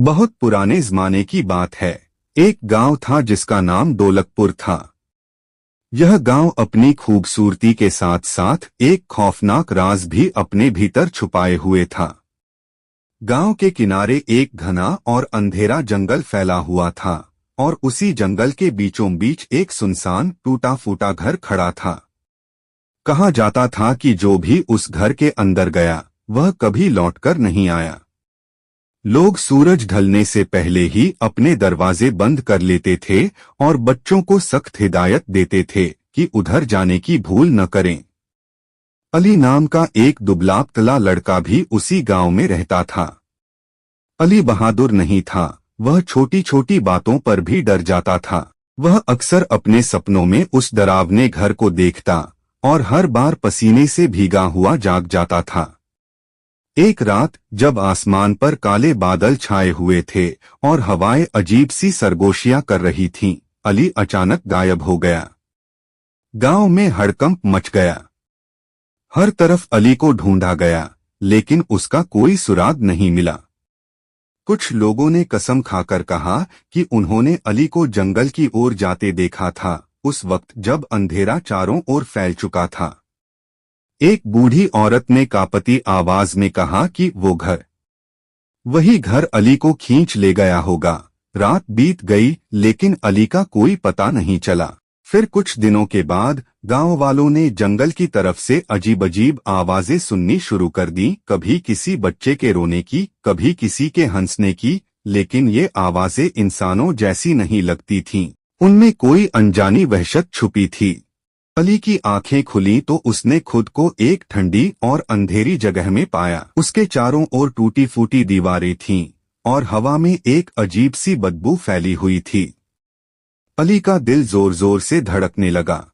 बहुत पुराने जमाने की बात है। एक गांव था जिसका नाम ढोलकपुर था। यह गांव अपनी खूबसूरती के साथ साथ एक खौफनाक राज भी अपने भीतर छुपाए हुए था। गांव के किनारे एक घना और अंधेरा जंगल फैला हुआ था और उसी जंगल के बीचों बीच एक सुनसान टूटा फूटा घर खड़ा था। कहा जाता था कि जो भी उस घर के अंदर गया वह कभी लौटकर नहीं आया। लोग सूरज ढलने से पहले ही अपने दरवाजे बंद कर लेते थे और बच्चों को सख्त हिदायत देते थे कि उधर जाने की भूल न करें। अली नाम का एक दुबला पतला लड़का भी उसी गांव में रहता था। अली बहादुर नहीं था, वह छोटी छोटी बातों पर भी डर जाता था। वह अक्सर अपने सपनों में उस डरावने घर को देखता और हर बार पसीने से भीगा हुआ जाग जाता था। एक रात जब आसमान पर काले बादल छाए हुए थे और हवाएं अजीब सी सरगोशियां कर रही थीं, अली अचानक गायब हो गया। गांव में हड़कंप मच गया। हर तरफ अली को ढूंढा गया, लेकिन उसका कोई सुराग नहीं मिला। कुछ लोगों ने कसम खाकर कहा कि उन्होंने अली को जंगल की ओर जाते देखा था, उस वक्त जब अंधेरा चारों ओर फैल चुका था। एक बूढ़ी औरत ने कांपती आवाज में कहा कि वही घर अली को खींच ले गया होगा। रात बीत गई लेकिन अली का कोई पता नहीं चला। फिर कुछ दिनों के बाद गांव वालों ने जंगल की तरफ से अजीब अजीब आवाजें सुननी शुरू कर दी, कभी किसी बच्चे के रोने की, कभी किसी के हंसने की, लेकिन ये आवाजें इंसानों जैसी नहीं लगती थीं। उनमें कोई अनजानी वहशत छुपी थी। अली की आंखें खुली तो उसने खुद को एक ठंडी और अंधेरी जगह में पाया। उसके चारों ओर टूटी फूटी दीवारें थीं और हवा में एक अजीब सी बदबू फैली हुई थी। अली का दिल जोर जोर से धड़कने लगा।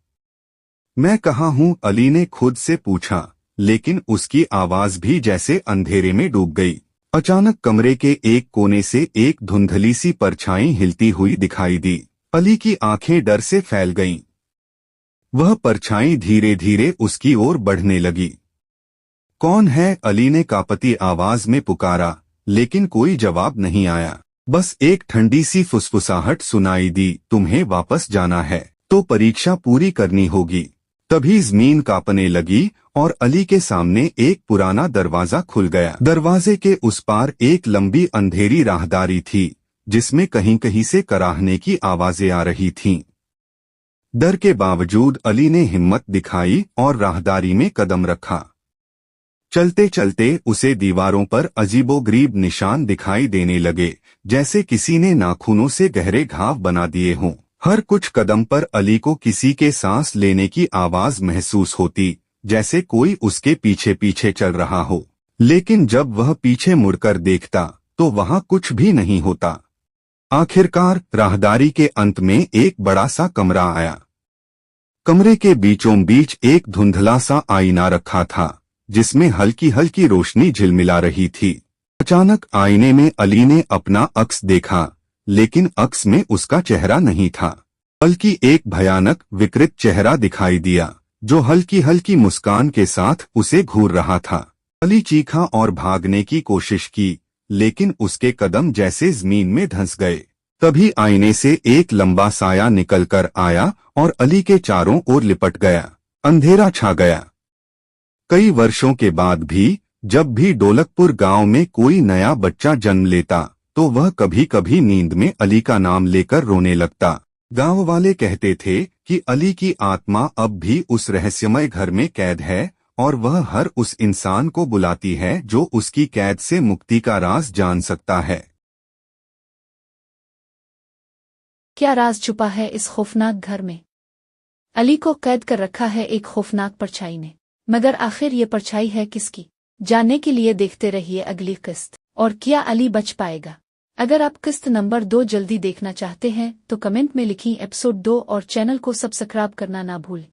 मैं कहाँ हूँ? अली ने खुद से पूछा, लेकिन उसकी आवाज भी जैसे अंधेरे में डूब गई। अचानक कमरे के एक कोने से एक धुंधली सी परछाई हिलती हुई दिखाई दी। अली की आंखें डर से फैल गईं। वह परछाई धीरे धीरे उसकी ओर बढ़ने लगी। कौन है? अली ने कांपती आवाज में पुकारा, लेकिन कोई जवाब नहीं आया। बस एक ठंडी सी फुसफुसाहट सुनाई दी, तुम्हें वापस जाना है तो परीक्षा पूरी करनी होगी। तभी जमीन कांपने लगी और अली के सामने एक पुराना दरवाजा खुल गया। दरवाजे के उस पार एक लंबी अंधेरी राहदारी थी, जिसमें कहीं कहीं से कराहने की आवाजें आ रही थीं। डर के बावजूद अली ने हिम्मत दिखाई और राहदारी में कदम रखा। चलते चलते उसे दीवारों पर अजीबोगरीब निशान दिखाई देने लगे, जैसे किसी ने नाखूनों से गहरे घाव बना दिए हों। हर कुछ कदम पर अली को किसी के सांस लेने की आवाज महसूस होती, जैसे कोई उसके पीछे पीछे चल रहा हो। लेकिन जब वह पीछे मुड़कर देखता तो वहां कुछ भी नहीं होता। आखिरकार राहदारी के अंत में एक बड़ा सा कमरा आया। कमरे के बीचों बीच एक धुंधला सा आईना रखा था, जिसमें हल्की हल्की रोशनी झिलमिला रही थी। अचानक आईने में अली ने अपना अक्स देखा, लेकिन अक्स में उसका चेहरा नहीं था, बल्कि एक भयानक विकृत चेहरा दिखाई दिया, जो हल्की हल्की मुस्कान के साथ उसे घूर रहा था। अली चीखा और भागने की कोशिश की, लेकिन उसके कदम जैसे जमीन में धंस गए। तभी आईने से एक लंबा साया निकलकर आया और अली के चारों ओर लिपट गया। अंधेरा छा गया। कई वर्षों के बाद भी जब भी ढोलकपुर गांव में कोई नया बच्चा जन्म लेता तो वह कभी कभी नींद में अली का नाम लेकर रोने लगता। गांव वाले कहते थे कि अली की आत्मा अब भी उस रहस्यमय घर में कैद है और वह हर उस इंसान को बुलाती है जो उसकी कैद से मुक्ति का राज जान सकता है। क्या राज छुपा है इस खौफनाक घर में? अली को कैद कर रखा है एक खौफनाक परछाई ने, मगर आखिर ये परछाई है किसकी? जानने के लिए देखते रहिए अगली किस्त। और क्या अली बच पाएगा? अगर आप किस्त नंबर 2 जल्दी देखना चाहते हैं तो कमेंट में लिखिए एपिसोड 2 और चैनल को सब्सक्राइब करना ना भूलें।